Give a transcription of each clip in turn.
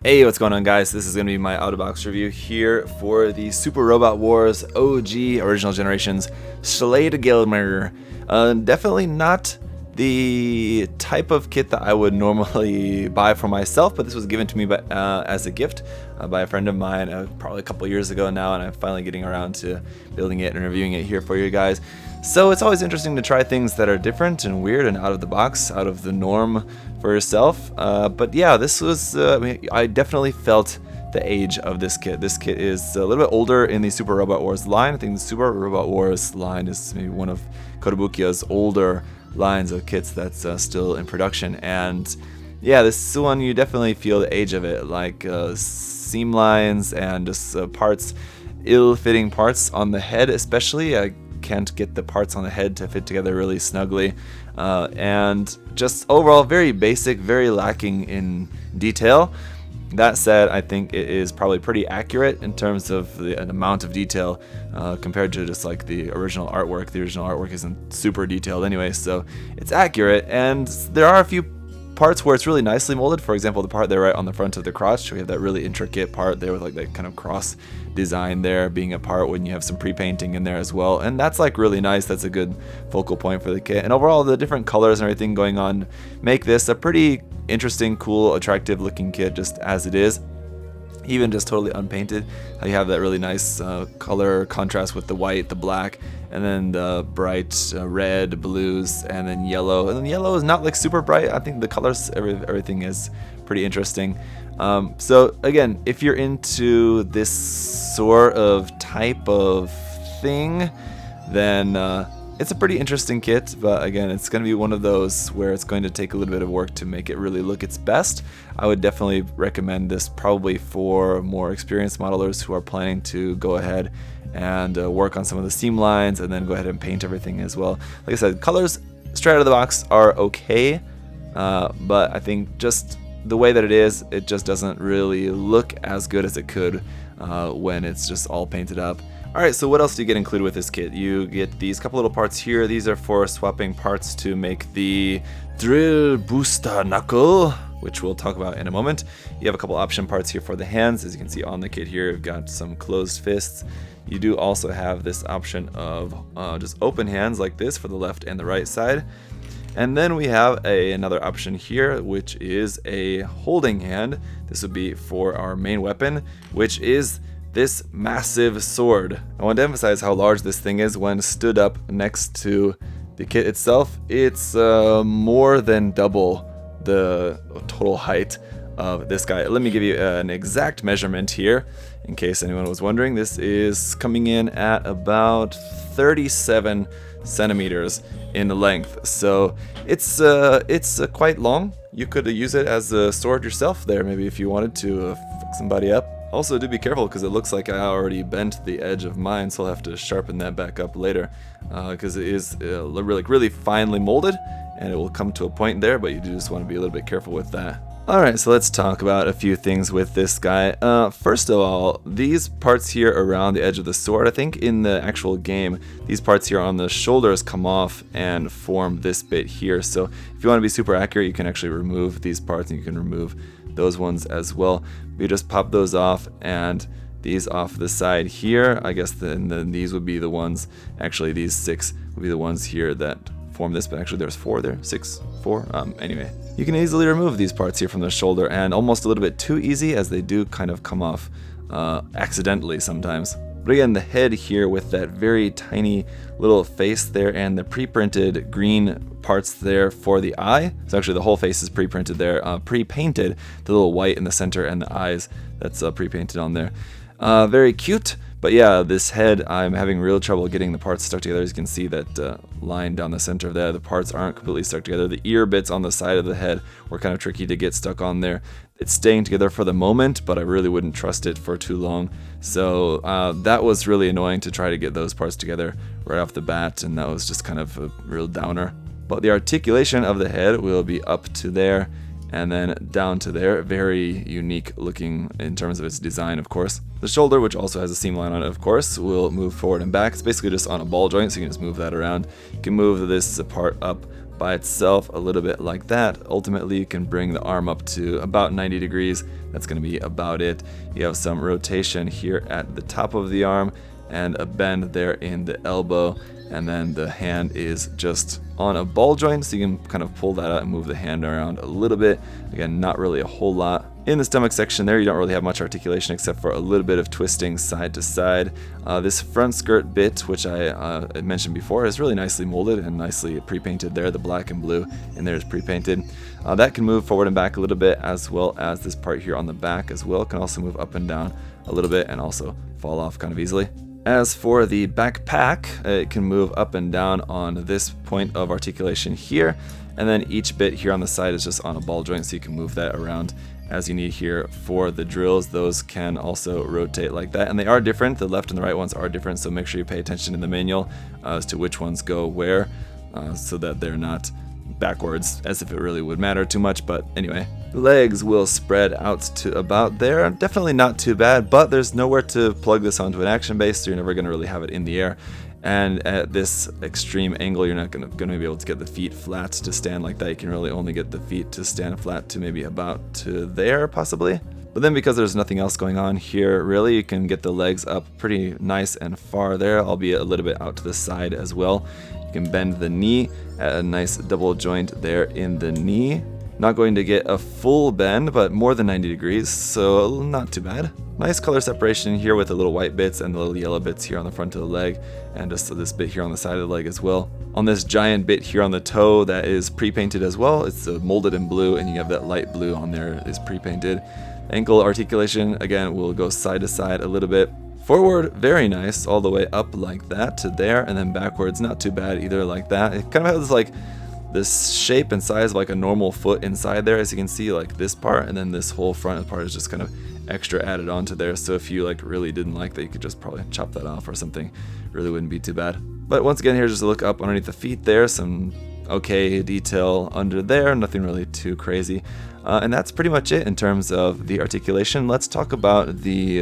Hey, what's going on, guys? This is going to be my out-of-box review here for the Super Robot Wars OG Original Generations Sladegelmir. Definitely not the type of kit that I would normally buy for myself, but this was given to me as a gift by a friend of mine probably a couple years ago now, and I'm finally getting around to building it and reviewing it here for you guys. So it's always interesting to try things that are different and weird and out of the box, out of the norm for yourself. But yeah, this was, I definitely felt the age of this kit. This kit is a little bit older in the Super Robot Wars line. I think the Super Robot Wars line is maybe one of Kotobukiya's older lines of kits that's still in production. And yeah, this one, you definitely feel the age of it, like seam lines and just parts, ill-fitting parts on the head especially. I can't get the parts on the head to fit together really snugly, and just overall very basic, very lacking in detail. That said, I think it is probably pretty accurate in terms of the amount of detail compared to just like the original artwork. The original artwork isn't super detailed anyway, so it's accurate, and there are a few parts where it's really nicely molded. For example, the part there right on the front of the crotch, we have that really intricate part there with like that kind of cross design there being a part when you have some pre-painting in there as well, and that's like really nice. That's a good focal point for the kit, and overall the different colors and everything going on make this a pretty interesting, cool, attractive looking kit just as it is. Even just totally unpainted, how you have that really nice color contrast with the white, the black, and then the bright red, blues, and then yellow. And then yellow is not like super bright. I think the colors, everything is pretty interesting. So again, if you're into this sort of type of thing, then it's a pretty interesting kit, but again, it's going to be one of those where it's going to take a little bit of work to make it really look its best. I would definitely recommend this probably for more experienced modelers who are planning to go ahead and work on some of the seam lines and then go ahead and paint everything as well. Like I said, colors straight out of the box are okay, but I think just the way that it just doesn't really look as good as it could when it's just all painted up. Alright, so what else do you get included with this kit? You get these couple little parts here. These are for swapping parts to make the drill booster knuckle, which we'll talk about in a moment. You have a couple option parts here for the hands. As you can see on the kit here, you've got some closed fists. You do also have this option of just open hands like this for the left and the right side. And then we have another option here, which is a holding hand. This would be for our main weapon, which is this massive sword. I want to emphasize how large this thing is when stood up next to the kit itself. It's more than double the total height of this guy. Let me give you an exact measurement here in case anyone was wondering. This is coming in at about 37 centimeters in length, so it's quite long. You could use it as a sword yourself there, maybe if you wanted to fuck somebody up. Also, do be careful because it looks like I already bent the edge of mine, so I'll have to sharpen that back up later because it is really finely molded, and it will come to a point there, but you do just want to be a little bit careful with that. Alright, so let's talk about a few things with this guy. First of all, these parts here around the edge of the sword, I think in the actual game, these parts here on the shoulders come off and form this bit here. So if you want to be super accurate, you can actually remove these parts, and you can remove those ones as well. We just pop those off, and these off the side here. I guess then these would be the ones, actually these 6 would be the ones here that form this, but actually there's 4 there, 6, 4, anyway. You can easily remove these parts here from the shoulder, and almost a little bit too easy, as they do kind of come off accidentally sometimes. But again, the head here with that very tiny little face there, and the pre-printed green parts there for the eye. So actually the whole face is pre-printed there, pre-painted, the little white in the center and the eyes, that's pre-painted on there. Very cute. But yeah, this head, I'm having real trouble getting the parts stuck together. As you can see, that line down the center of there, the parts aren't completely stuck together. The ear bits on the side of the head were kind of tricky to get stuck on there. It's staying together for the moment, but I really wouldn't trust it for too long. So that was really annoying to try to get those parts together right off the bat, and that was just kind of a real downer. But the articulation of the head will be up to there, and then down to there. Very unique looking in terms of its design, of course. The shoulder, which also has a seam line on it, of course, will move forward and back. It's basically just on a ball joint, so you can just move that around. You can move this part up by itself a little bit like that. Ultimately, you can bring the arm up to about 90 degrees. That's going to be about it. You have some rotation here at the top of the arm and a bend there in the elbow, and then the hand is just on a ball joint, so you can kind of pull that out and move the hand around a little bit. Again, not really a whole lot. In the stomach section there, you don't really have much articulation except for a little bit of twisting side to side. This front skirt bit, which I mentioned before, is really nicely molded and nicely pre-painted there. The black and blue in there is pre-painted. That can move forward and back a little bit, as well as this part here on the back as well can also move up and down a little bit and also fall off kind of easily. As for the backpack, it can move up and down on this point of articulation here, and then each bit here on the side is just on a ball joint, so you can move that around as you need here. For the drills, those can also rotate like that, and they are different. The left and the right ones are different, so make sure you pay attention in the manual as to which ones go where, so that they're not backwards, as if it really would matter too much. But anyway, the legs will spread out to about there. Definitely not too bad, but there's nowhere to plug this onto an action base, so you're never going to really have it in the air. And at this extreme angle, you're not going to be able to get the feet flat to stand like that. You can really only get the feet to stand flat to maybe about to there, possibly. But then because there's nothing else going on here, really, you can get the legs up pretty nice and far there, albeit a little bit out to the side as well. You can bend the knee at a nice double joint there in the knee. Not going to get a full bend, but more than 90 degrees, so not too bad. Nice color separation here with the little white bits and the little yellow bits here on the front of the leg, and just this bit here on the side of the leg as well. On this giant bit here on the toe, that is pre-painted as well. It's molded in blue, and you have that light blue on there is pre-painted. Ankle articulation, again, will go side to side a little bit. Forward, very nice, all the way up like that to there, and then backwards, not too bad either like that. It kind of has like this shape and size of like a normal foot inside there, as you can see, like this part, and then this whole front part is just kind of extra added onto there. So if you like really didn't like that, you could just probably chop that off or something. Really wouldn't be too bad. But once again, here's just a look up underneath the feet there, some okay detail under there, nothing really too crazy. And that's pretty much it in terms of the articulation. Let's talk about the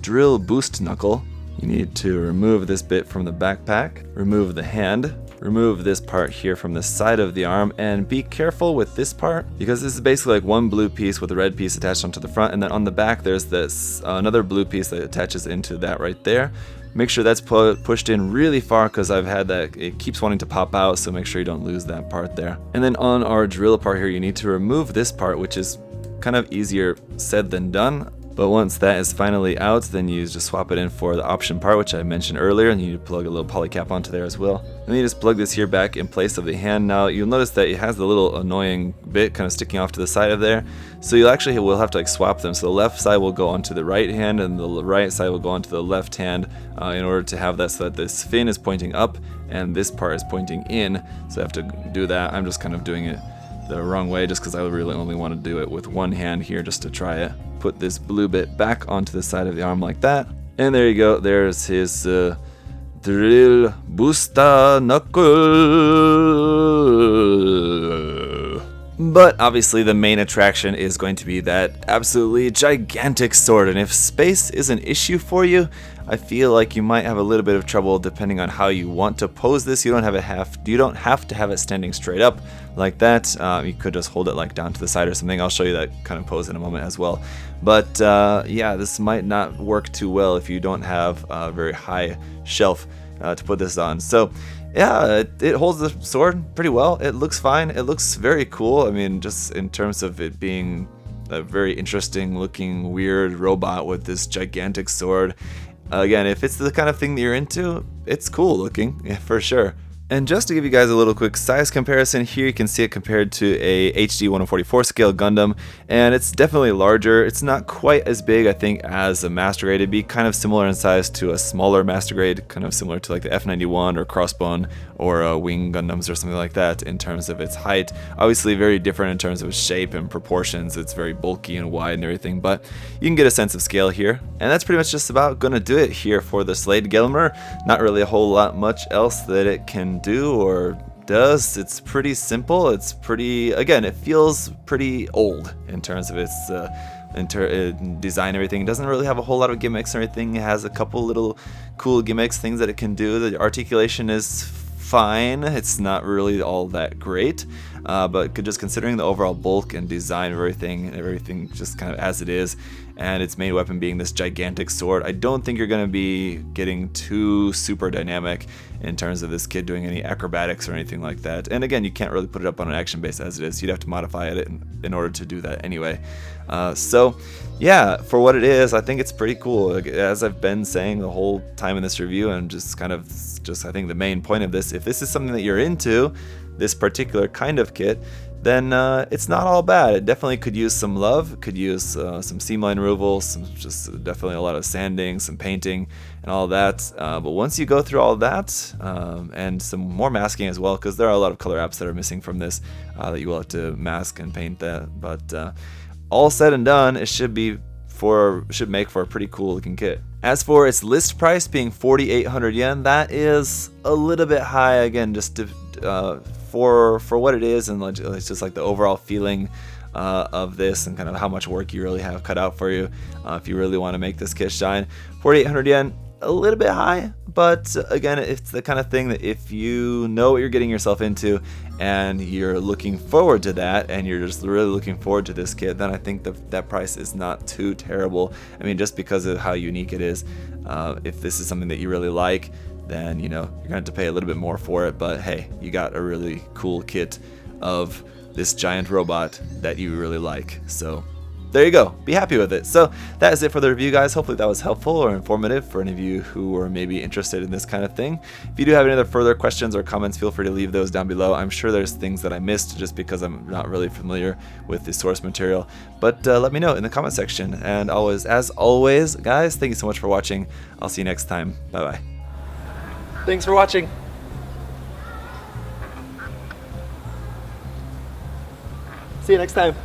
drill boost knuckle. You need to remove this bit from the backpack, remove the hand, remove this part here from the side of the arm, and be careful with this part because this is basically like one blue piece with a red piece attached onto the front, and then on the back there's this another blue piece that attaches into that right there. Make sure that's pushed in really far because I've had that, it keeps wanting to pop out, so make sure you don't lose that part there. And then on our drill part here, you need to remove this part, which is kind of easier said than done. But once that is finally out, then you just swap it in for the option part, which I mentioned earlier, and you need to plug a little poly cap onto there as well. And then you just plug this here back in place of the hand. Now you'll notice that it has the little annoying bit kind of sticking off to the side of there. So you actually will have to like swap them. So the left side will go onto the right hand, and the right side will go onto the left hand in order to have that so that this fin is pointing up and this part is pointing in. So I have to do that. I'm just kind of doing it the wrong way just because I really only want to do it with one hand here just to try it. Put this blue bit back onto the side of the arm like that, and there you go. There's his drill booster knuckle. But obviously the main attraction is going to be that absolutely gigantic sword, and if space is an issue for you, I feel like you might have a little bit of trouble depending on how you want to pose this. You don't have to have it standing straight up like that. You could just hold it like down to the side or something. I'll show you that kind of pose in a moment as well. But yeah, this might not work too well if you don't have a very high shelf to put this on. So yeah, it holds the sword pretty well. It looks fine. It looks very cool. I mean, just in terms of it being a very interesting looking weird robot with this gigantic sword. Again, if it's the kind of thing that you're into, it's cool looking, yeah, for sure. And just to give you guys a little quick size comparison, here you can see it compared to a HD 1/44 scale Gundam, and it's definitely larger. It's not quite as big, I think, as a Master Grade. It'd be kind of similar in size to a smaller Master Grade, kind of similar to like the F91 or Crossbone or Wing Gundams or something like that in terms of its height. Obviously very different in terms of its shape and proportions. It's very bulky and wide and everything, but you can get a sense of scale here. And that's pretty much just about gonna do it here for the Sladegelmir. Not really a whole lot much else that it can do or does. It's pretty simple. It's pretty, again, it feels pretty old in terms of its design and everything. It doesn't really have a whole lot of gimmicks or anything. It has a couple little cool gimmicks, things that it can do. The articulation is fine. It's not really all that great, but just considering the overall bulk and design of everything just kind of as it is, and its main weapon being this gigantic sword, I don't think you're going to be getting too super dynamic in terms of this kid doing any acrobatics or anything like that. And again, you can't really put it up on an action base as it is. You'd have to modify it in order to do that anyway. So yeah, for what it is, I think it's pretty cool. As I've been saying the whole time in this review, and I think the main point of this, if this is something that you're into, this particular kind of kit, then it's not all bad. It definitely could use some love, could use some seam line removal, definitely a lot of sanding, some painting, and all that. But once you go through all that, and some more masking as well, because there are a lot of color apps that are missing from this that you will have to mask and paint that. But all said and done, it should make for a pretty cool looking kit. As for its list price being 4,800 yen, that is a little bit high again, just to, for what it is, and it's just like the overall feeling of this, and kind of how much work you really have cut out for you if you really want to make this kit shine. 4,800 yen, a little bit high, but again, it's the kind of thing that if you know what you're getting yourself into and you're looking forward to that, and you're just really looking forward to this kit, then I think that price is not too terrible. I mean, just because of how unique it is, if this is something that you really like, then you're going to have to pay a little bit more for it. But hey, you got a really cool kit of this giant robot that you really like. So there you go. Be happy with it. So that is it for the review, guys. Hopefully that was helpful or informative for any of you who are maybe interested in this kind of thing. If you do have any other further questions or comments, feel free to leave those down below. I'm sure there's things that I missed just because I'm not really familiar with the source material. But let me know in the comment section. And as always, guys, thank you so much for watching. I'll see you next time. Bye-bye. Thanks for watching. See you next time.